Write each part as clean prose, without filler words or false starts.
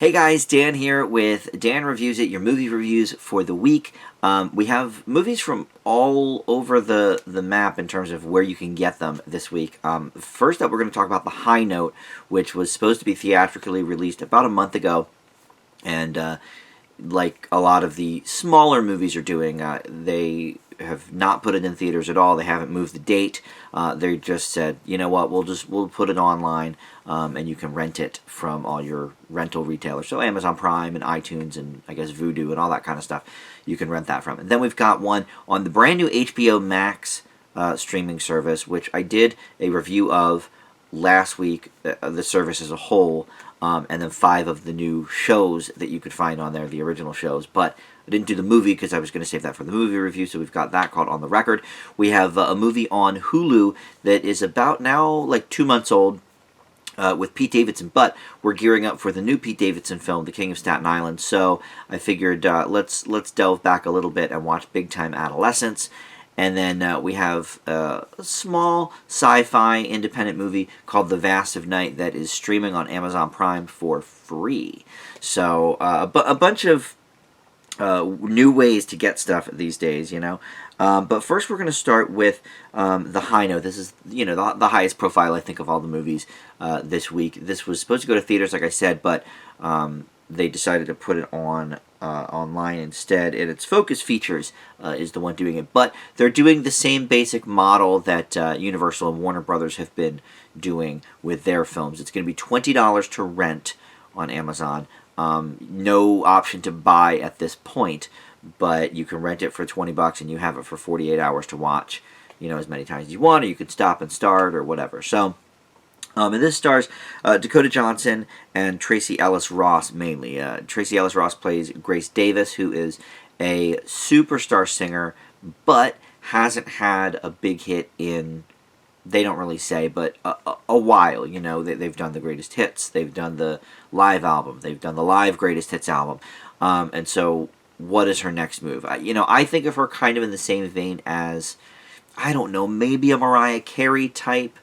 Hey guys, Dan here with Dan Reviews It, your movie reviews for the week. We have movies from all over the map in terms of where you can get them this week. First up, we're going to talk about The High Note, which was supposed to be theatrically released about a month ago. And like a lot of the smaller movies are doing, they have not put it in theaters at all. They haven't moved the date. They just said, you know what, we'll put it online, and you can rent it from all your rental retailers. So Amazon Prime and iTunes and I guess Vudu and all that kind of stuff. You can rent that from. And then we've got one on the brand new HBO Max streaming service, which I did a review of last week, the service as a whole, and then 5 of the new shows that you could find on there, the original shows. But I didn't do the movie because I was going to save that for the movie review, so we've got that called On the Record. We have a movie on Hulu that is about now like 2 months old, with Pete Davidson, but we're gearing up for the new Pete Davidson film, The King of Staten Island. So I figured let's delve back a little bit and watch Big Time Adolescence. And then we have a small sci-fi independent movie called The Vast of Night that is streaming on Amazon Prime for free. So a bunch of new ways to get stuff these days, you know. But first, we're going to start with The High Note. This is, you know, the highest profile, I think, of all the movies this week. This was supposed to go to theaters, like I said, but they decided to put it on online instead. And its Focus Features is the one doing it. But they're doing the same basic model that Universal and Warner Brothers have been doing with their films. It's going to be $20 to rent on Amazon. No option to buy at this point, but you can rent it for $20 and you have it for 48 hours to watch, you know, as many times as you want, or you could stop and start or whatever. So, and this stars Dakota Johnson and Tracee Ellis Ross mainly. Tracee Ellis Ross plays Grace Davis, who is a superstar singer, but hasn't had a big hit in, they don't really say, but a while. You know, they've done the greatest hits, they've done the live album, they've done the live greatest hits album, and so what is her next move? I think of her kind of in the same vein as, I don't know, maybe a Mariah Carey type,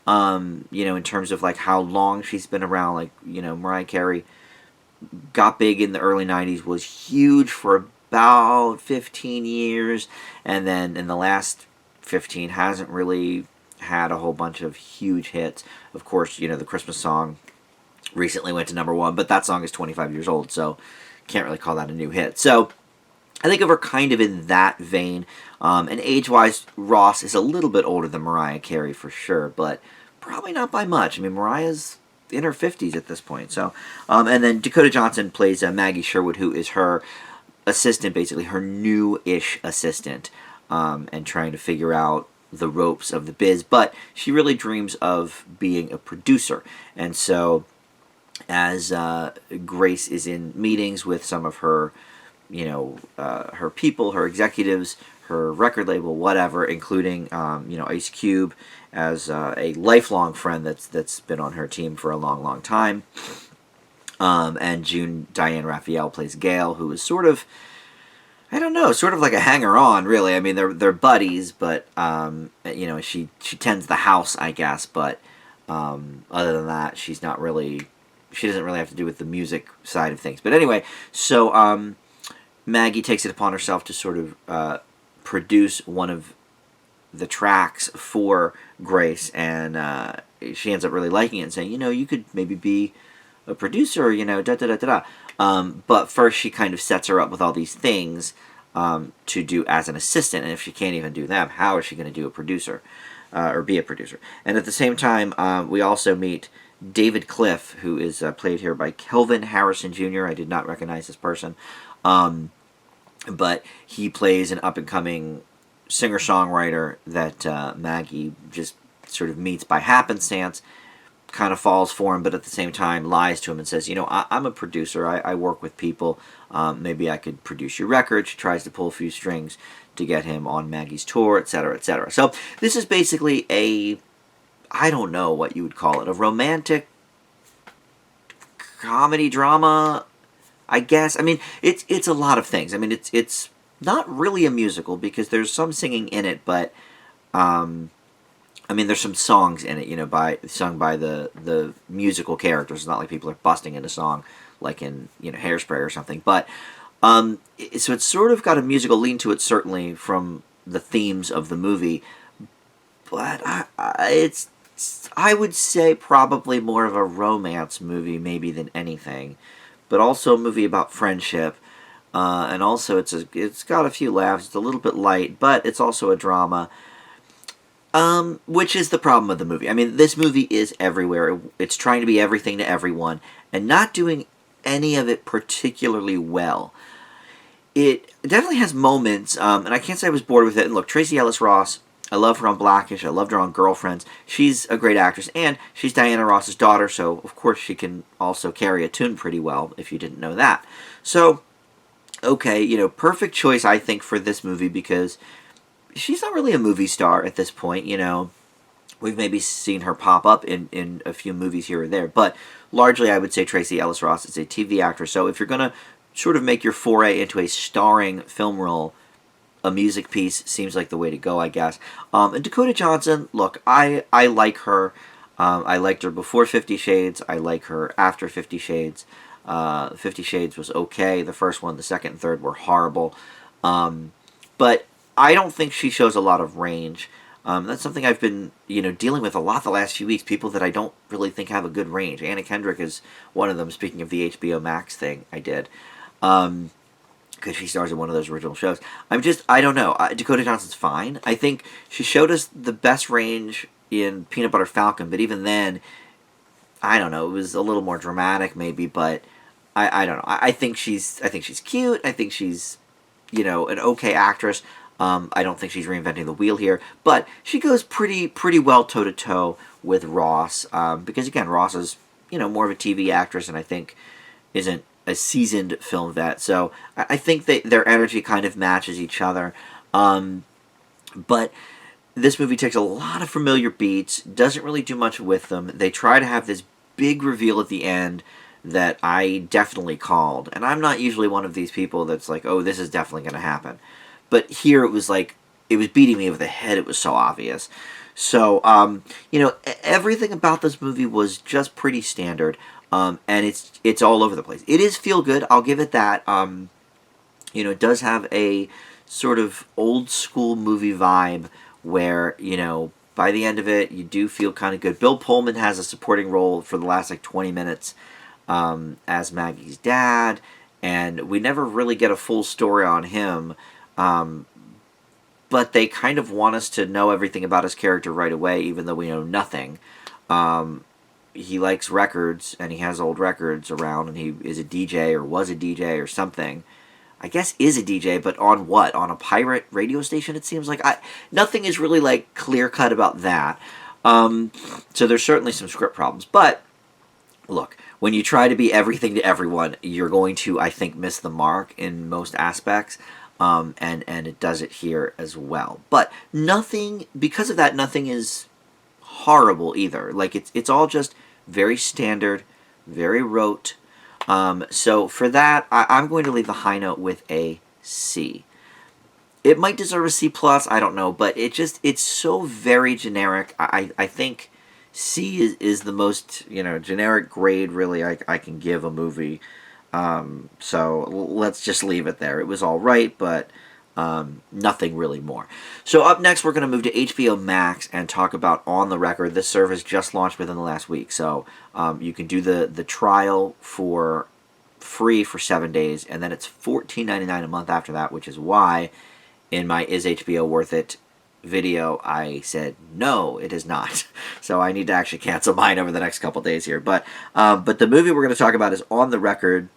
in terms of like how long she's been around. Like, you know, Mariah Carey got big in the early 90s, was huge for about 15 years, and then in the last 15 hasn't really had a whole bunch of huge hits. Of course, you know, the Christmas song recently went to #1, but that song is 25 years old, so can't really call that a new hit. So I think of her kind of in that vein. And age-wise, Ross is a little bit older than Mariah Carey for sure, but probably not by much. I mean, Mariah's in her 50s at this point. So, and then Dakota Johnson plays Maggie Sherwood, who is her assistant, basically her new-ish assistant, and trying to figure out the ropes of the biz. But she really dreams of being a producer, and so as Grace is in meetings with some of her, her people, her executives, her record label, whatever, including, Ice Cube as a lifelong friend that's been on her team for a long, long time. And June Diane Raphael plays Gail, who is sort of, I don't know, sort of like a hanger-on, really. I mean, they're buddies, but she tends the house, I guess. But other than that, she doesn't really have to do with the music side of things. But anyway, so Maggie takes it upon herself to sort of produce one of the tracks for Grace, and she ends up really liking it and saying, you could maybe be a producer, da-da-da-da-da. But first she kind of sets her up with all these things to do as an assistant, and if she can't even do them, how is she going to do a producer, or be a producer? And at the same time, we also meet David Cliff, who is played here by Kelvin Harrison Jr. I did not recognize this person, but he plays an up-and-coming singer-songwriter that Maggie just sort of meets by happenstance, kind of falls for him, but at the same time lies to him and says, I'm a producer, I work with people, maybe I could produce your record. She tries to pull a few strings to get him on Maggie's tour, etc., etc. So this is basically I don't know what you would call it, a romantic comedy drama, I guess. I mean, it's a lot of things. I mean, it's not really a musical because there's some singing in it, but there's some songs in it, sung by the musical characters. It's not like people are busting into song like in Hairspray or something. But so it's sort of got a musical lean to it, certainly from the themes of the movie. But I would say probably more of a romance movie maybe than anything, but also a movie about friendship. And also it's got a few laughs. It's a little bit light, but it's also a drama. Which is the problem with the movie. I mean, this movie is everywhere. It's trying to be everything to everyone, and not doing any of it particularly well. It definitely has moments, and I can't say I was bored with it. And look, Tracy Ellis Ross, I love her on Blackish. I loved her on Girlfriends. She's a great actress, and she's Diana Ross's daughter, so of course she can also carry a tune pretty well, if you didn't know that. So, okay, perfect choice, I think, for this movie, because she's not really a movie star at this point. We've maybe seen her pop up in a few movies here or there, but largely I would say Tracy Ellis Ross is a TV actress. So if you're going to sort of make your foray into a starring film role, a music piece seems like the way to go, I guess. And Dakota Johnson, look, I like her. I liked her before 50 Shades. I like her after 50 Shades. 50 Shades was okay. The first one, the second and third were horrible. But I don't think she shows a lot of range. That's something I've been, dealing with a lot the last few weeks. People that I don't really think have a good range. Anna Kendrick is one of them, speaking of the HBO Max thing I did. Because she stars in one of those original shows. I don't know. Dakota Johnson's fine. I think she showed us the best range in Peanut Butter Falcon, but even then, I don't know. It was a little more dramatic, maybe, but I don't know. I think she's cute. I think she's, an okay actress. I don't think she's reinventing the wheel here, but she goes pretty well toe to toe with Ross, because again, Ross is more of a TV actress, and I think isn't a seasoned film vet. So I think their energy kind of matches each other. But this movie takes a lot of familiar beats, doesn't really do much with them. They try to have this big reveal at the end that I definitely called, and I'm not usually one of these people that's like, oh, this is definitely going to happen. But here it was like, it was beating me over the head. It was so obvious. So, everything about this movie was just pretty standard. And it's all over the place. It is feel good. I'll give it that. It does have a sort of old school movie vibe where, by the end of it, you do feel kind of good. Bill Pullman has a supporting role for the last 20 minutes as Maggie's dad, and we never really get a full story on him. But they kind of want us to know everything about his character right away, even though we know nothing. He likes records, and he has old records around, and he is a DJ, or was a DJ, or something. I guess is a DJ, but on what? On a pirate radio station, it seems like? Nothing is really, clear-cut about that. So there's certainly some script problems. But, look, when you try to be everything to everyone, you're going to, I think, miss the mark in most aspects. And it does it here as well. But because of that, nothing is horrible either. It's all just very standard, very rote. So for that, I'm going to leave the high note with a C. It might deserve a C+, I don't know, but it's so very generic. I think C is the most, generic grade, really, I can give a movie. So let's just leave it there. It was all right, but nothing really more. So up next, we're going to move to HBO Max and talk about On the Record. This service just launched within the last week, so you can do the trial for free for 7 days, and then it's $14.99 a month after that, which is why in my Is HBO Worth It video I said no, it is not. So I need to actually cancel mine over the next couple days here. But the movie we're going to talk about is On the Record,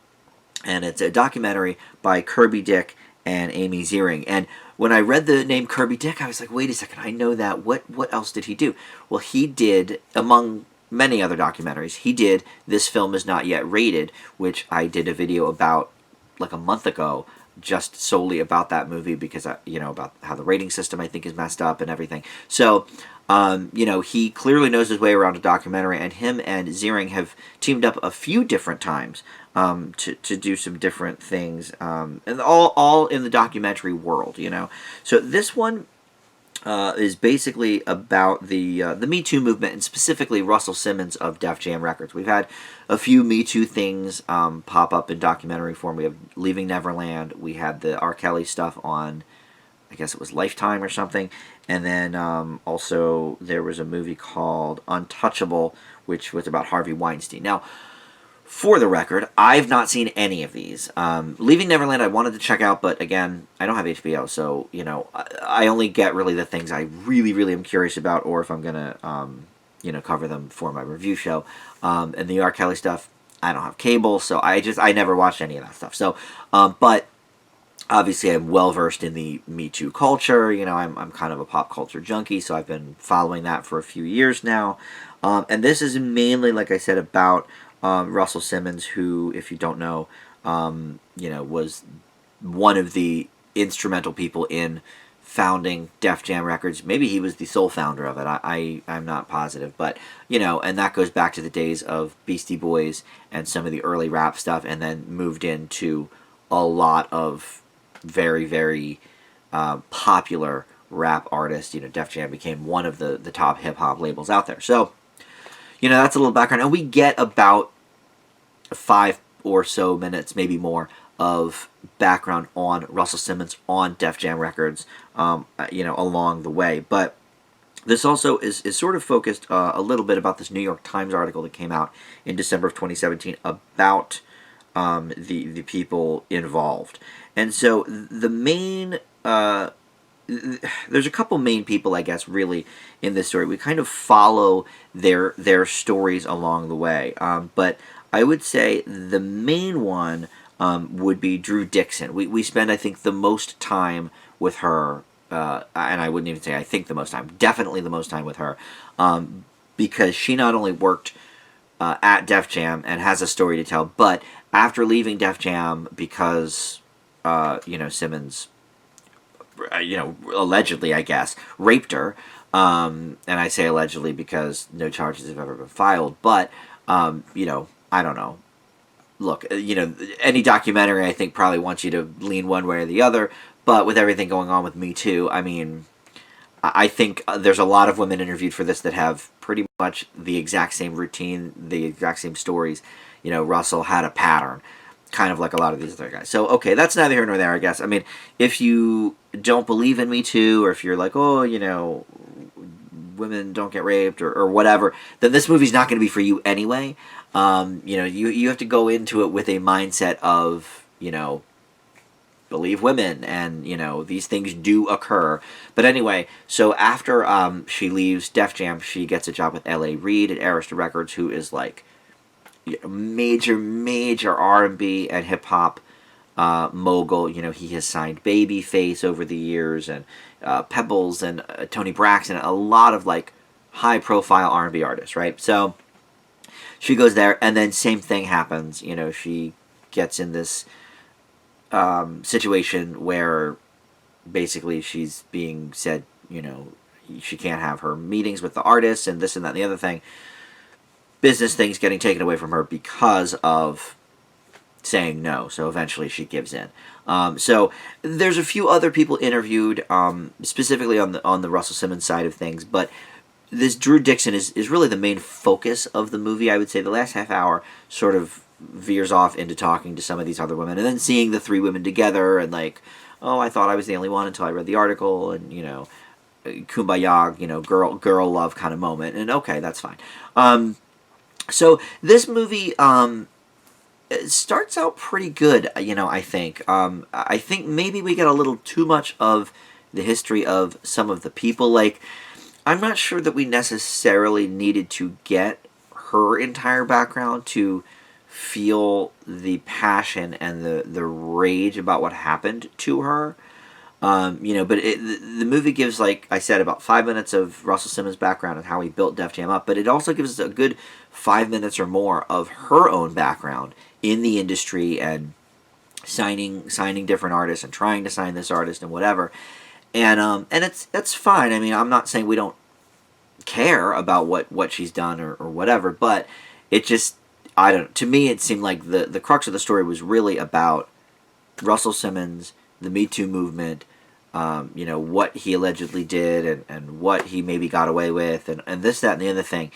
and it's a documentary by Kirby Dick and Amy Ziering. And when I read the name Kirby Dick, I was like, wait a second, I know that. What else did he do? Well, he did, among many other documentaries, he did This Film Is Not Yet Rated, which I did a video about like a month ago, just solely about that movie because, about how the rating system, I think, is messed up and everything. So, he clearly knows his way around a documentary, and him and Ziering have teamed up a few different times to do some different things, and all in the documentary world, So this one, is basically about the Me Too movement, and specifically Russell Simmons of Def Jam Records. We've had a few Me Too things pop up in documentary form. We have Leaving Neverland. We had the R. Kelly stuff on, I guess it was Lifetime or something. And then also there was a movie called Untouchable, which was about Harvey Weinstein. Now, for the record, I've not seen any of these. Leaving Neverland, I wanted to check out, but again, I don't have HBO, so I only get really the things I really, really am curious about, or if I'm gonna, cover them for my review show. And the R. Kelly stuff, I don't have cable, so I never watched any of that stuff. So, but obviously, I'm well versed in the Me Too culture. I'm kind of a pop culture junkie, so I've been following that for a few years now. And this is mainly, like I said, about Russell Simmons, who, if you don't know, was one of the instrumental people in founding Def Jam Records. Maybe he was the sole founder of it. I'm not positive, but and that goes back to the days of Beastie Boys and some of the early rap stuff, and then moved into a lot of very, very popular rap artists. Def Jam became one of the top hip hop labels out there. So that's a little background. And we get about 5 or so minutes, maybe more, of background on Russell Simmons on Def Jam Records, along the way. But this also is sort of focused a little bit about this New York Times article that came out in December of 2017 about the people involved. And so the main... there's a couple main people, I guess, really in this story. We kind of follow their stories along the way. But I would say the main one would be Drew Dixon. We spend, I think, the most time with her, and I wouldn't even say I think the most time, definitely the most time with her, because she not only worked at Def Jam and has a story to tell, but after leaving Def Jam because, Simmons... allegedly, I guess, raped her. And I say allegedly because no charges have ever been filed. But, I don't know. Look, any documentary, I think, probably wants you to lean one way or the other. But with everything going on with Me Too, I mean, I think there's a lot of women interviewed for this that have pretty much the exact same routine, the exact same stories. Russell had a pattern, kind of like a lot of these other guys. So, okay, that's neither here nor there, I guess. I mean, if you don't believe in Me Too, or if you're like, oh, women don't get raped, or whatever, then this movie's not going to be for you anyway. You have to go into it with a mindset of, believe women, and, these things do occur. But anyway, so after she leaves Def Jam, she gets a job with L.A. Reid at Arista Records, who is like major R&B and hip hop mogul. He has signed Babyface over the years, and Pebbles, and Tony Braxton, a lot of like high profile R&B artists, right? So she goes there, and then same thing happens. She gets in this situation where basically she's being said, she can't have her meetings with the artists, and this and that and the other thing. Business things getting taken away from her because of saying no. So eventually she gives in. So there's a few other people interviewed, specifically on the Russell Simmons side of things, but this Drew Dixon is really the main focus of the movie. I would say the last half hour sort of veers off into talking to some of these other women, and then seeing the 3 women together, and like, oh, I thought I was the only one until I read the article, and kumbaya, girl love kind of moment, and okay, that's fine. So this movie starts out pretty good, I think. I think maybe we get a little too much of the history of some of the people. Like, I'm not sure that we necessarily needed to get her entire background to feel the passion and the rage about what happened to her. But the movie gives, like I said, about 5 minutes of Russell Simmons' background and how he built Def Jam up, but it also gives us a good 5 minutes or more of her own background in the industry, and signing different artists and trying to sign this artist and whatever. And that's fine. I mean, I'm not saying we don't care about what she's done or whatever, but it just, I don't, to me it seemed like the crux of the story was really about Russell Simmons, the Me Too movement, what he allegedly did and what he maybe got away with and this, that, and the other thing.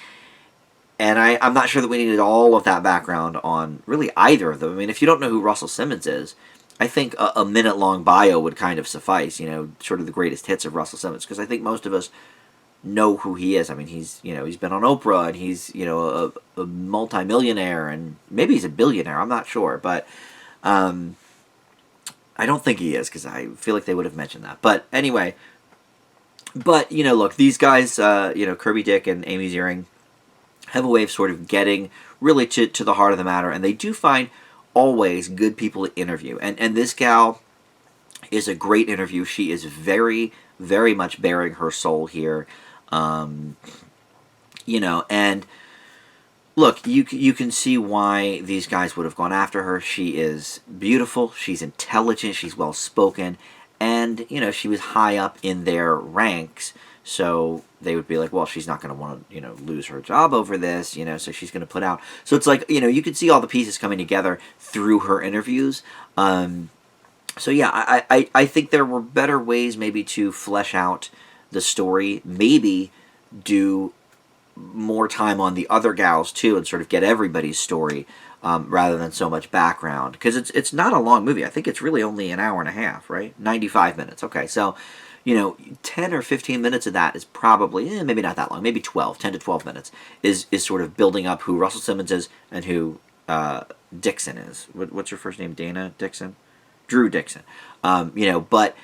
And I'm not sure that we needed all of that background on really either of them. I mean, if you don't know who Russell Simmons is, I think a minute-long bio would kind of suffice, sort of the greatest hits of Russell Simmons, because I think most of us know who he is. I mean, he's been on Oprah, and he's, a multimillionaire, and maybe he's a billionaire, I'm not sure, but I don't think he is, because I feel like they would have mentioned that. But anyway, look, these guys, Kirby Dick and Amy Ziering, have a way of sort of getting really to the heart of the matter, and they do find always good people to interview. And this gal is a great interview. She is very, very much bearing her soul here. And look, you can see why these guys would have gone after her. She is beautiful, she's intelligent, she's well-spoken, and, she was high up in their ranks. So they would be like, well, she's not going to want to, lose her job over this, so she's going to put out. So it's like, you could see all the pieces coming together through her interviews. So yeah, I think there were better ways maybe to flesh out the story, maybe do more time on the other gals too, and sort of get everybody's story, rather than so much background. Because it's not a long movie. I think it's really only an hour and a half, right? 95 minutes. Okay, so 10 or 15 minutes of that is probably, maybe not that long, maybe 10 to 12 minutes is sort of building up who Russell Simmons is and who Dixon is. What's her first name? Dana Dixon? Drew Dixon. But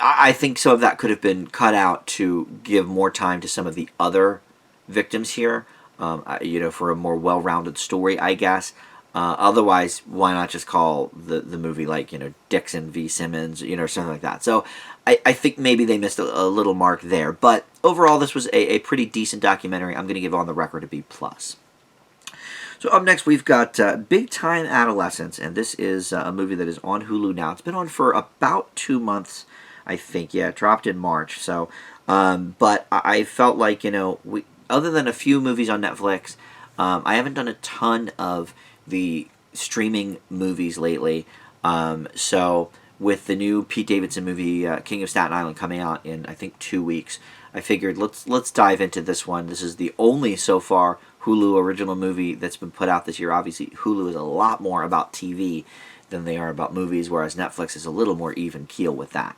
I think some of that could have been cut out to give more time to some of the other victims here, for a more well-rounded story, I guess. Otherwise, why not just call the movie like, Dixon v. Simmons, or something like that. So I think maybe they missed a little mark there. But overall, this was a pretty decent documentary. I'm going to give On the Record a B+. So up next, we've got Big Time Adolescence, and this is a movie that is on Hulu now. It's been on for about 2 months, I think. Yeah, it dropped in March. So, but I felt like, other than a few movies on Netflix, I haven't done a ton of the streaming movies lately. So with the new Pete Davidson movie, King of Staten Island, coming out in, I think, 2 weeks, I figured let's dive into this one. This is the only, so far, Hulu original movie that's been put out this year. Obviously, Hulu is a lot more about TV than they are about movies, whereas Netflix is a little more even keel with that.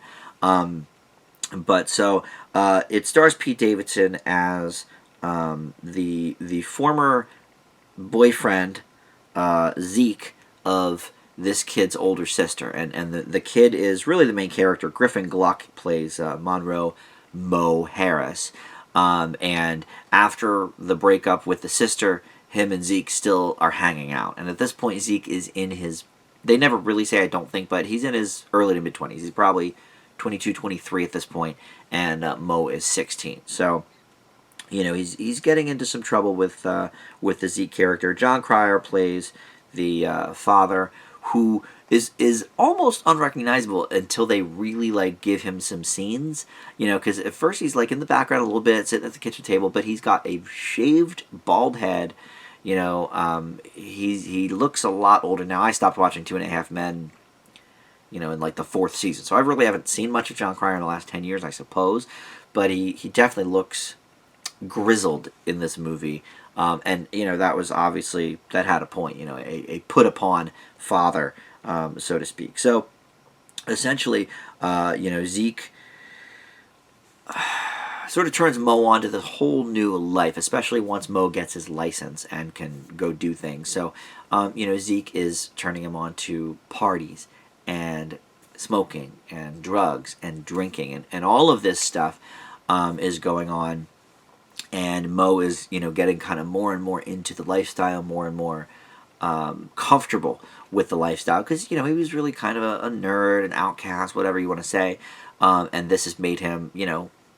It stars Pete Davidson as the former boyfriend, Zeke, of this kid's older sister, and the kid is really the main character. Griffin Gluck plays Monroe Mo Harris, and after the breakup with the sister, him and Zeke still are hanging out, and at this point Zeke is in his, they never really say, I don't think, but he's in his early to mid-20s. He's probably 22, 23 at this point, and Mo is 16. So he's getting into some trouble with the Zeke character. John Cryer plays the father, who is almost unrecognizable until they really give him some scenes. Because at first he's in the background a little bit, sitting at the kitchen table, but he's got a shaved bald head. He looks a lot older now. I stopped watching 2.5 Men, in the 4th season, so I really haven't seen much of John Cryer in the last 10 years, I suppose. But he definitely looks grizzled in this movie, and that was obviously, that had a point, a put upon father, so to speak. So essentially, Zeke sort of turns Mo on to this whole new life, especially once Mo gets his license and can go do things. So Zeke is turning him on to parties and smoking and drugs and drinking, and all of this stuff is going on. And Mo is, getting kind of more and more into the lifestyle, more and more comfortable with the lifestyle, because, he was really kind of a nerd, an outcast, whatever you want to say. And this has made him,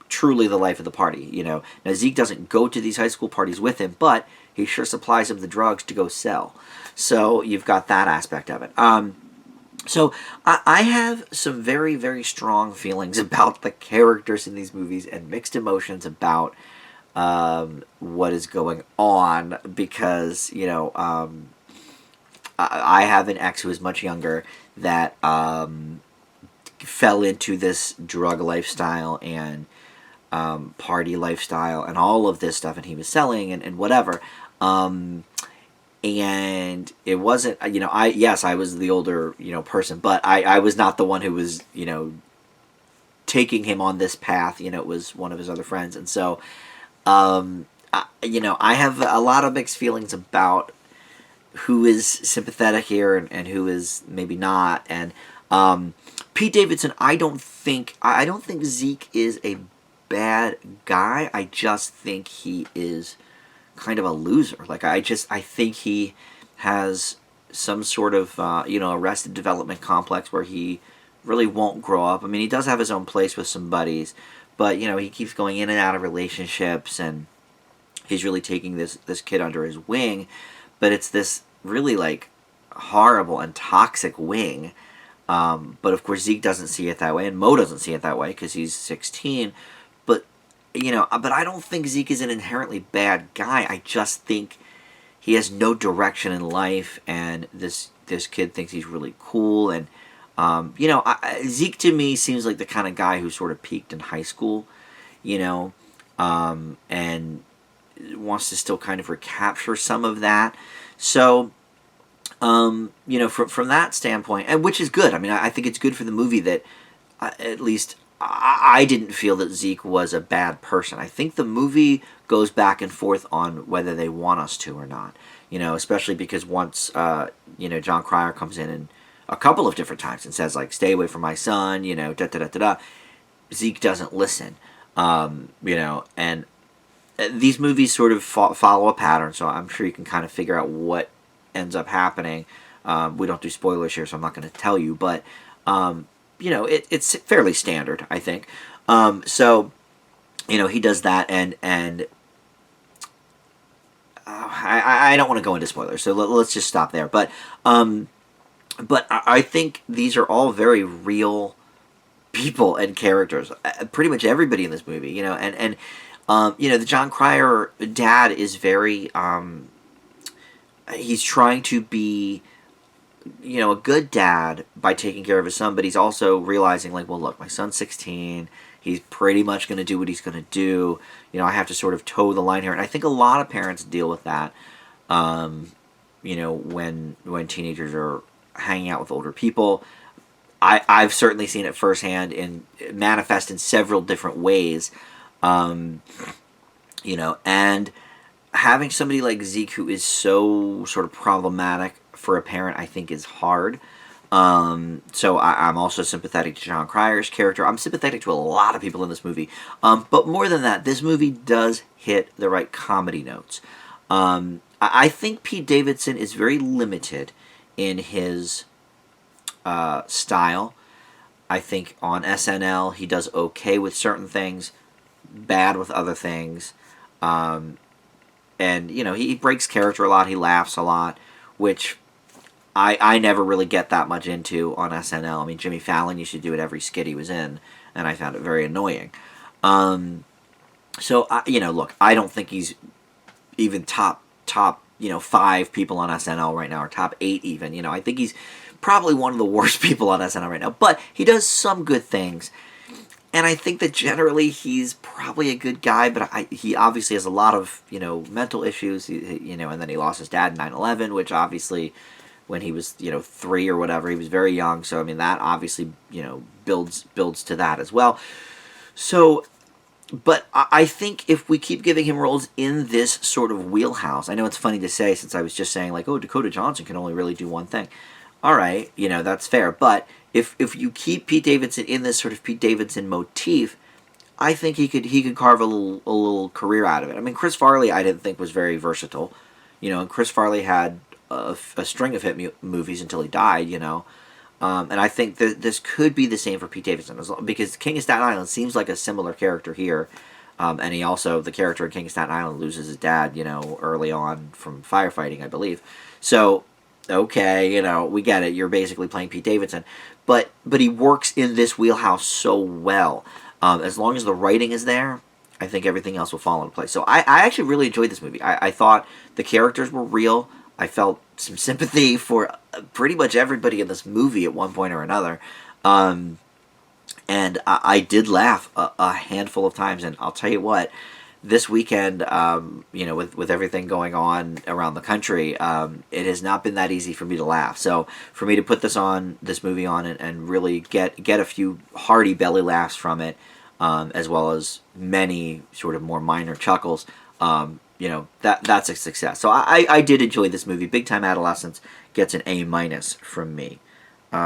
truly the life of the party. Now Zeke doesn't go to these high school parties with him, but he sure supplies him the drugs to go sell. So you've got that aspect of it. So I have some very, very strong feelings about the characters in these movies, and mixed emotions about what is going on, because I have an ex who is much younger that fell into this drug lifestyle and party lifestyle and all of this stuff, and he was selling and whatever. And it wasn't, I was the older, person, but I was not the one who was, taking him on this path. It was one of his other friends. And so, I have a lot of mixed feelings about who is sympathetic here and who is maybe not. And Pete Davidson, I don't think Zeke is a bad guy. I just think he is kind of a loser. Like, I think he has some sort of arrested development complex where he really won't grow up. I mean, he does have his own place with some buddies, but he keeps going in and out of relationships, and he's really taking this kid under his wing. But it's this really like horrible and toxic wing. But of course Zeke doesn't see it that way, and Mo doesn't see it that way because he's 16. But but I don't think Zeke is an inherently bad guy. I just think he has no direction in life, and this kid thinks he's really cool. And Zeke to me seems like the kind of guy who sort of peaked in high school, and wants to still kind of recapture some of that. So, from that standpoint, and which is good. I mean, I think it's good for the movie that at least I didn't feel that Zeke was a bad person. I think the movie goes back and forth on whether they want us to or not. Especially because once John Cryer comes in and a couple of different times and says like, "Stay away from my son," da da da da da. Zeke doesn't listen, and these movies sort of follow a pattern, so I'm sure you can kind of figure out what ends up happening. We don't do spoilers here, so I'm not going to tell you, but it's fairly standard, I think. So he does that, and I don't want to go into spoilers, so let's just stop there. But I think these are all very real people and characters. Pretty much everybody in this movie, and the John Cryer dad is very, he's trying to be, a good dad by taking care of his son, but he's also realizing, like, well, look, my son's 16, he's pretty much going to do what he's going to do, I have to sort of toe the line here, and I think a lot of parents deal with that, when teenagers are hanging out with older people. I've certainly seen it firsthand and manifest in several different ways. And having somebody like Zeke who is so sort of problematic for a parent, I think is hard. So I'm also sympathetic to John Cryer's character. I'm sympathetic to a lot of people in this movie. But more than that, this movie does hit the right comedy notes. I think Pete Davidson is very limited in his style. I think on SNL he does okay with certain things, bad with other things, and he breaks character a lot. He laughs a lot, which I never really get that much into on SNL. I mean, Jimmy Fallon used to do it every skit he was in, and I found it very annoying. So look, I don't think he's even top 5 people on SNL right now, or top 8 even. I think he's probably one of the worst people on SNL right now, but he does some good things. And I think that generally he's probably a good guy, but he obviously has a lot of, mental issues, and then he lost his dad in 9/11, which obviously when he was, 3 or whatever, he was very young. So, I mean, that obviously, builds to that as well. So, but I think if we keep giving him roles in this sort of wheelhouse, I know it's funny to say since I was just saying like, oh, Dakota Johnson can only really do one thing. All right, that's fair. But if you keep Pete Davidson in this sort of Pete Davidson motif, I think he could carve a little career out of it. I mean, Chris Farley I didn't think was very versatile, and Chris Farley had a string of hit movies until he died, and I think that this could be the same for Pete Davidson, because King of Staten Island seems like a similar character here, and he also, the character in King of Staten Island, loses his dad, early on from firefighting, I believe. So, okay, we get it. You're basically playing Pete Davidson, but he works in this wheelhouse so well. As long as the writing is there, I think everything else will fall into place. So I actually really enjoyed this movie. I thought the characters were real. I felt some sympathy for pretty much everybody in this movie at one point or another. And I did laugh a handful of times. And I'll tell you what, this weekend, with everything going on around the country, it has not been that easy for me to laugh. So for me to put this movie on, and really get a few hearty belly laughs from it, as well as many sort of more minor chuckles, that's a success. So I did enjoy this movie. Big Time Adolescence gets an A- from me.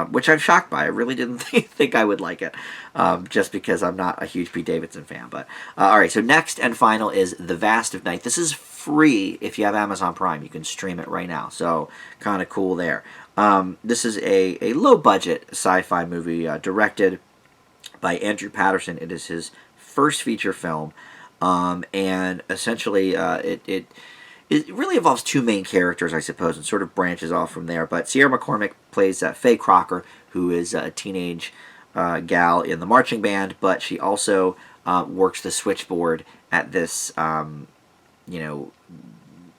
Which I'm shocked by. I really didn't think I would like it, just because I'm not a huge Pete Davidson fan. But all right, so next and final is The Vast of Night. This is free if you have Amazon Prime. You can stream it right now, so kind of cool there. This is a low-budget sci-fi movie directed by Andrew Patterson. It is his first feature film, and essentially it really involves two main characters, I suppose, and sort of branches off from there. But Sierra McCormick plays Faye Crocker, who is a teenage gal in the marching band, but she also works the switchboard at this,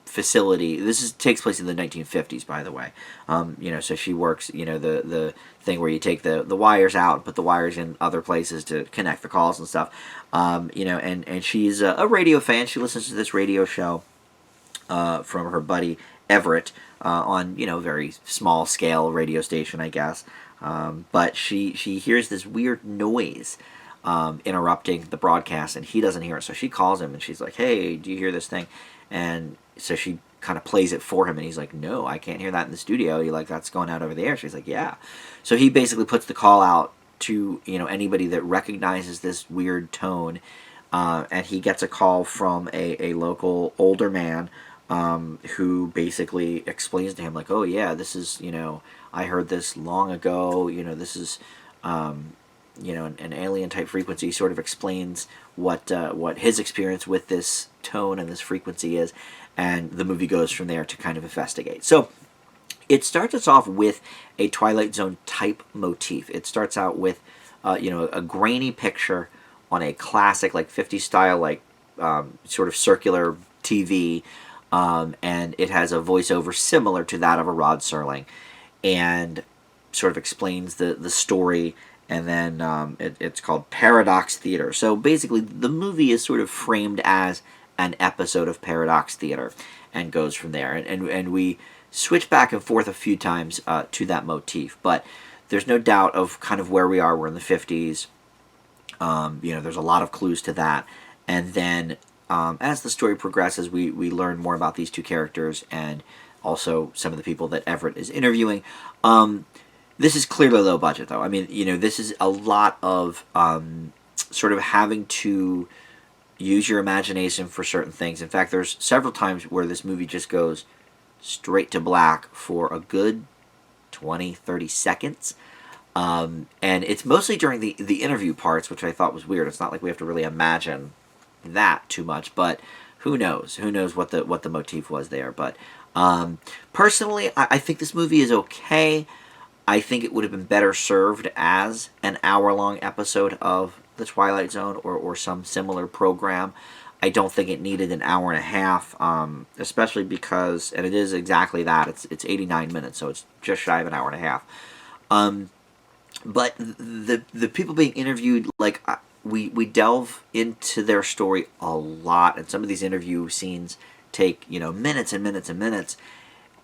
facility. This takes place in the 1950s, by the way. So she works, the thing where you take the wires out and put the wires in other places to connect the calls and stuff. And she's a radio fan. She listens to this radio show from her buddy Everett on very small scale radio station, I guess. But she hears this weird noise interrupting the broadcast, and he doesn't hear it. So she calls him and she's like, "Hey, do you hear this thing?" And so she kind of plays it for him, and he's like, "No, I can't hear that in the studio." You're like, "That's going out over the air." She's like, "Yeah." So he basically puts the call out to anybody that recognizes this weird tone, and he gets a call from a local older man. Who basically explains to him, like, "Oh yeah, this is, I heard this long ago, this is, an alien type frequency." Sort of explains what his experience with this tone and this frequency is, and the movie goes from there to kind of investigate. So it starts us off with a Twilight Zone type motif. It starts out with, a grainy picture on a classic, like 50s style, like sort of circular TV. And it has a voiceover similar to that of a Rod Serling, and sort of explains the story. And then it's called Paradox Theater. So basically, the movie is sort of framed as an episode of Paradox Theater, and goes from there. And we switch back and forth a few times to that motif, but there's no doubt of kind of where we are. We're in the 50s. There's a lot of clues to that, and then. As the story progresses, we learn more about these two characters, and also some of the people that Everett is interviewing. This is clearly low budget, though. I mean, this is a lot of sort of having to use your imagination for certain things. In fact, there's several times where this movie just goes straight to black for a good 20, 30 seconds. And it's mostly during the interview parts, which I thought was weird. It's not like we have to really imagine that too much, but who knows what the motif was there. But personally, I think this movie is okay. I think it would have been better served as an hour-long episode of The Twilight Zone, or some similar program. I don't think it needed an hour and a half, especially because, and it is exactly that, it's 89 minutes, so it's just shy of an hour and a half. But the people being interviewed, like, we delve into their story a lot, and some of these interview scenes take minutes and minutes and minutes,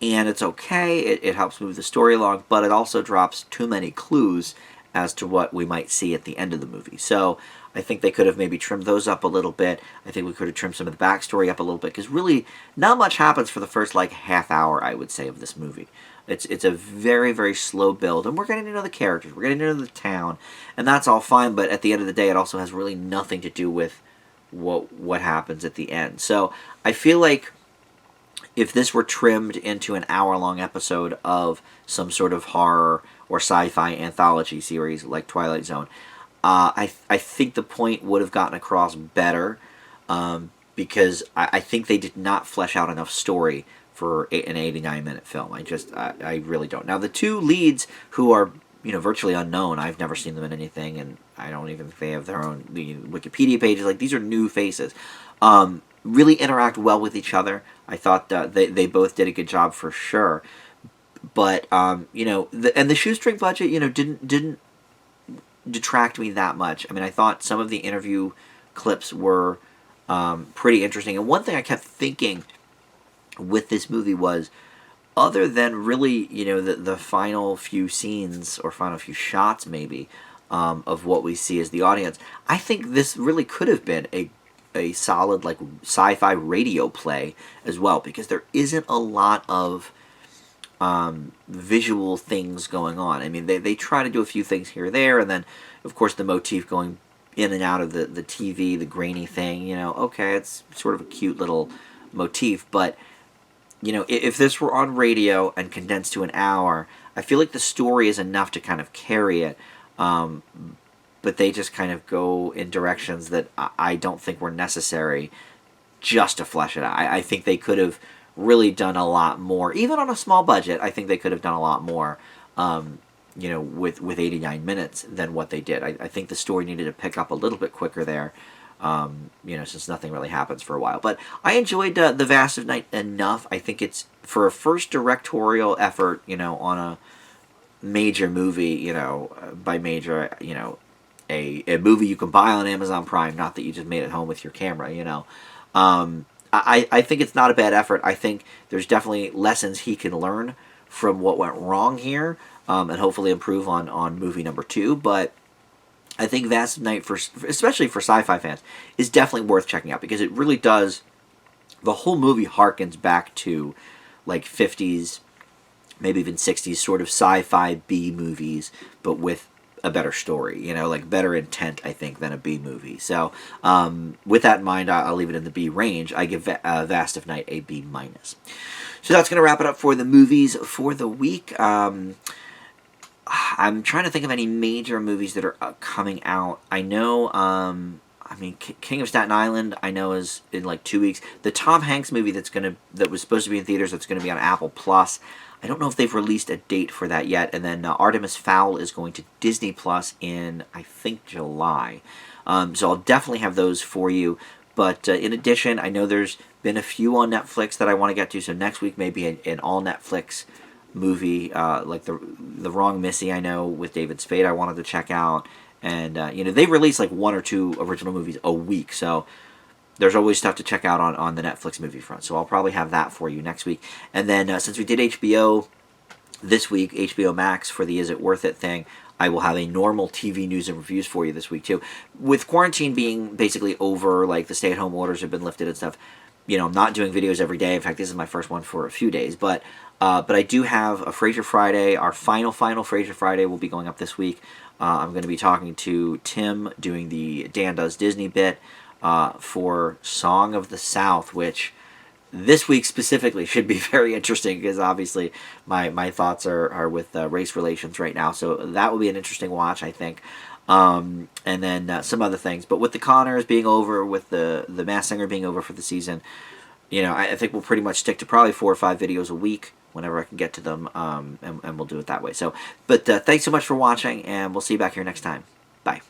and it's okay. It helps move the story along, but it also drops too many clues as to what we might see at the end of the movie. So I think they could have maybe trimmed those up a little bit. I think we could have trimmed some of the backstory up a little bit, because really not much happens for the first half hour, I would say, of this movie. It's a very, very slow build, and we're getting to know the characters, we're getting to know the town, and that's all fine, but at the end of the day, it also has really nothing to do with what happens at the end. So I feel like if this were trimmed into an hour-long episode of some sort of horror or sci-fi anthology series like Twilight Zone, I think the point would have gotten across better, because I think they did not flesh out enough story for an 89-minute film. I really don't. Now, the two leads, who are virtually unknown, I've never seen them in anything, and I don't even think they have their own Wikipedia pages. Like, these are new faces. Really interact well with each other. I thought they both did a good job for sure. But and the shoestring budget, didn't detract me that much. I mean, I thought some of the interview clips were pretty interesting. And one thing I kept thinking with this movie was, other than really, the final few scenes or final few shots, maybe, of what we see as the audience, I think this really could have been a solid, like, sci-fi radio play as well, because there isn't a lot of visual things going on. I mean, they try to do a few things here or there, and then, of course, the motif going in and out of the TV, the grainy thing, okay, it's sort of a cute little motif, but, if this were on radio and condensed to an hour, I feel like the story is enough to kind of carry it, but they just kind of go in directions that I don't think were necessary just to flesh it out. I think they could have really done a lot more, even on a small budget. I think they could have done a lot more, with 89 minutes than what they did. I think the story needed to pick up a little bit quicker there, since nothing really happens for a while. But I enjoyed The Vast of Night enough. I think it's, for a first directorial effort, on a major movie, by major, a movie you can buy on Amazon Prime, not that you just made it home with your camera, I think it's not a bad effort. I think there's definitely lessons he can learn from what went wrong here, and hopefully improve on movie number 2. But I think Vast of Night, especially for sci-fi fans, is definitely worth checking out, because it really does. The whole movie harkens back to like 50s, maybe even 60s sort of sci-fi B movies, but with a better story, like better intent, I think, than a B movie. So with that in mind, I'll leave it in the B range. I give Vast of Night a B minus. So that's going to wrap it up for the movies for the week. I'm trying to think of any major movies that are coming out. I know, King of Staten Island, I know, is in like 2 weeks. The Tom Hanks movie that was supposed to be in theaters, that's going to be on Apple Plus. I don't know if they've released a date for that yet. And then Artemis Fowl is going to Disney Plus in, I think, July. So I'll definitely have those for you. But in addition, I know there's been a few on Netflix that I want to get to. So next week, maybe an all Netflix movie, like the Wrong Missy, I know, with David Spade, I wanted to check out. And, they release like 1 or 2 original movies a week. So there's always stuff to check out on the Netflix movie front. So I'll probably have that for you next week. And then since we did HBO this week, HBO Max, for the Is It Worth It thing, I will have a normal TV news and reviews for you this week too. With quarantine being basically over, like the stay-at-home orders have been lifted and stuff, I'm not doing videos every day. In fact, this is my first one for a few days. But I do have a Frasier Friday. Our final Frasier Friday will be going up this week. I'm going to be talking to Tim, doing the Dan Does Disney bit, for Song of the South, which this week specifically should be very interesting, because obviously my thoughts are with race relations right now. So that will be an interesting watch, I think. And then some other things. But with the Connors being over, with the Masked Singer being over for the season, I think we'll pretty much stick to probably 4 or 5 videos a week whenever I can get to them, and we'll do it that way. So, but thanks so much for watching, and we'll see you back here next time. Bye.